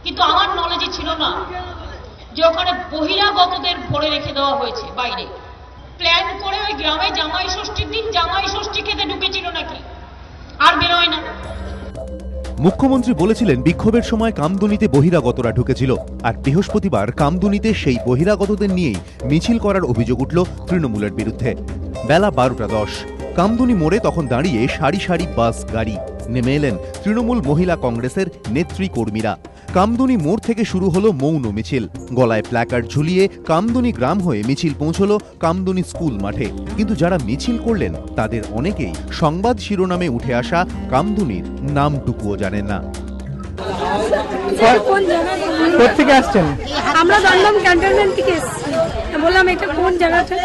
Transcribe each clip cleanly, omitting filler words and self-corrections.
কিন্তু আমার নলেজে ছিল না যে ওখানে বহিরাগতদের ভরে রেখে দেওয়া হয়েছে বাইরে। প্ল্যান করে ওই গ্রামে জামাই ষষ্ঠীর দিন জামাই ষষ্ঠী খেতে ঢুকেছিল নাকি, আর বেরোয় না। মুখ্যমন্ত্রী বলেছিলেন বিক্ষোভের সময় কামদুনিতে বহিরাগতরা ঢুকেছিল, আর বৃহস্পতিবার কামদুনিতে সেই বহিরাগতদের নিয়েই মিছিল করার অভিযোগ উঠল তৃণমূলের বিরুদ্ধে। বেলা 12:10, কামদুনি মোড়ে তখন দাঁড়িয়ে সারি সারি বাস গাড়ি। নেমে এলেন তৃণমূল মহিলা কংগ্রেসের নেত্রী কর্মীরা। কামদুনি মোড় থেকে শুরু হলো মৌন মিছিল। গলায় প্ল্যাকার্ড ঝুলিয়ে কামদুনি গ্রাম হয়ে মিছিল পৌঁছলো কামদুনি স্কুল মাঠে। কিন্তু যারা মিছিল করলেন তাদের অনেকেই সংবাদ শিরোনামে উঠে আসা কামদুনির নামটুকুও জানেন না। কোথেকে আসছেন? আমরা দমদম ক্যান্টনমেন্ট থেকে এসেছি। বললাম এটা কোন জায়গাটা,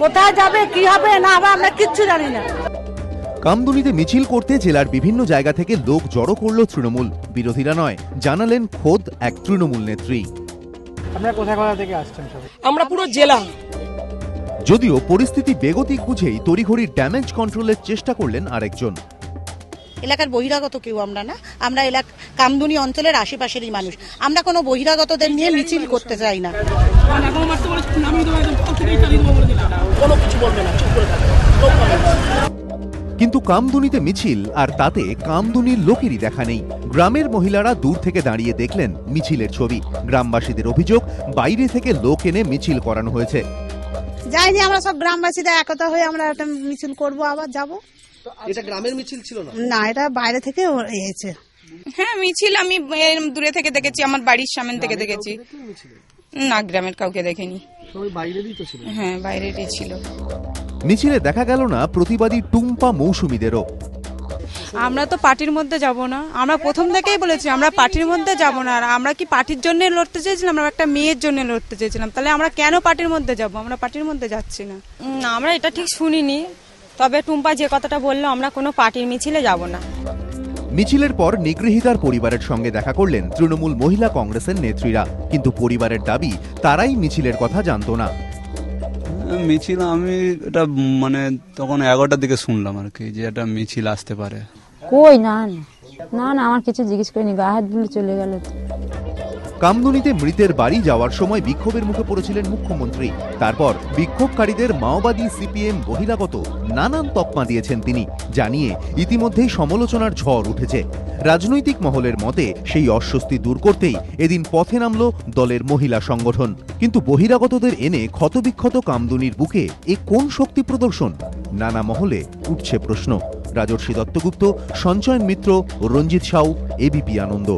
কোথায় যাবে, কি হবে না হবে আমরা কিচ্ছু জানি না। কামদুনিতে মিছিল করতে জেলার বিভিন্ন জায়গা থেকে লোক জড়ো করল তৃণমূল। বিরোধীরা নয়, জানালেন খোদ এক তৃণমূল নেত্রী। আপনারা কোথায় কোথা থেকে আসছেন? আমরা পুরো জেলা। যদিও পরিস্থিতি বেগতিক বুঝেই তড়িঘড়ি ড্যামেজ কন্ট্রোলের চেষ্টা করলেন আরেকজন। এলাকার বহিরাগত কেউ আমরা না, আমরা কামদুনি অঞ্চলের আশেপাশেরই মানুষ। আমরা কোনো বহিরাগতদের নিয়ে মিছিল করতে চাই না। কোনো কিছু বলবে না, চুপ করে থাকবে। কিন্তু কামদুনিতে মিছিল, আর তাতে কামদুনির লোকেরই দেখা নেই। গ্রামের মহিলারা দূর থেকে দাঁড়িয়ে দেখলেন মিছিলের ছবি। গ্রামবাসীদের অভিযোগ, বাইরে থেকে লোক এনে মিছিল করানো হয়েছে। যাইনি, আমরা সব গ্রামবাসীরা একতা হয়ে আমরা একটা মিছিল করব, আবার যাব। এটা গ্রামের মিছিল ছিল না? না, এটা বাইরে থেকে এসেছে। হ্যাঁ, মিছিল আমি দূরে থেকে দেখেছি, আমার বাড়ির সামনে থেকে দেখেছি। না, গ্রামের কাউকে দেখিনি। সবাই বাইরেরই তো ছিল? হ্যাঁ, বাইরেরই ছিল। মিছিলে দেখা গেল না প্রতিবাদী টুম্পা মৌসুমীদেরও। আমরা তো পার্টির মধ্যে যাব না, আমরা প্রথম থেকেই বলেছি আমরা পার্টির মধ্যে যাব না। আর আমরা কি পার্টির জন্য লড়তে চেয়েছিলাম? আমরা একটা মেয়ের জন্য লড়তে চেয়েছিলাম, তাহলে আমরা কেন পার্টির মধ্যে যাব? আমরা পার্টির মধ্যে যাচ্ছি না। আমরা এটা ঠিক শুনিনি, তবে টুম্পা যে কথাটা বললো আমরা কোনো পার্টির মিছিলে যাব না। মিছিলের পর নিগৃহীতার পরিবারের সঙ্গে দেখা করলেন তৃণমূল মহিলা কংগ্রেসের নেত্রীরা। কিন্তু পরিবারের দাবি, তারাই মিছিলের কথা জানতো না। মিছিল আমি এটা তখন 11টার দিকে শুনলাম আর কি, যে একটা মিছিল আসতে পারে। কই না না না, আমার কিছু জিজ্ঞেস করিনি, গায়ে হাত দিলে চলে গেল। কামদুনিতে মৃতের বাড়ি যাওয়ার সময় বিক্ষোভের মুখে পড়েছিলেন মুখ্যমন্ত্রী। তারপর বিক্ষোভকারীদের মাওবাদী, সিপিএম, বহিরাগত নানান তকমা দিয়েছেন তিনি, জানিয়ে ইতিমধ্যেই সমালোচনার ঝড় উঠেছে। রাজনৈতিক মহলের মতে সেই অস্বস্তি দূর করতেই এদিন পথে নামল দলের মহিলা সংগঠন। কিন্তু বহিরাগতদের এনে ক্ষতবিক্ষত কামদুনির বুকে এ কোন শক্তি প্রদর্শন? নানা মহলে উঠছে প্রশ্ন। রাজর্ষি দত্তগুপ্ত, সঞ্চয়ন মিত্র, রঞ্জিত সাউ, এবিপি আনন্দ।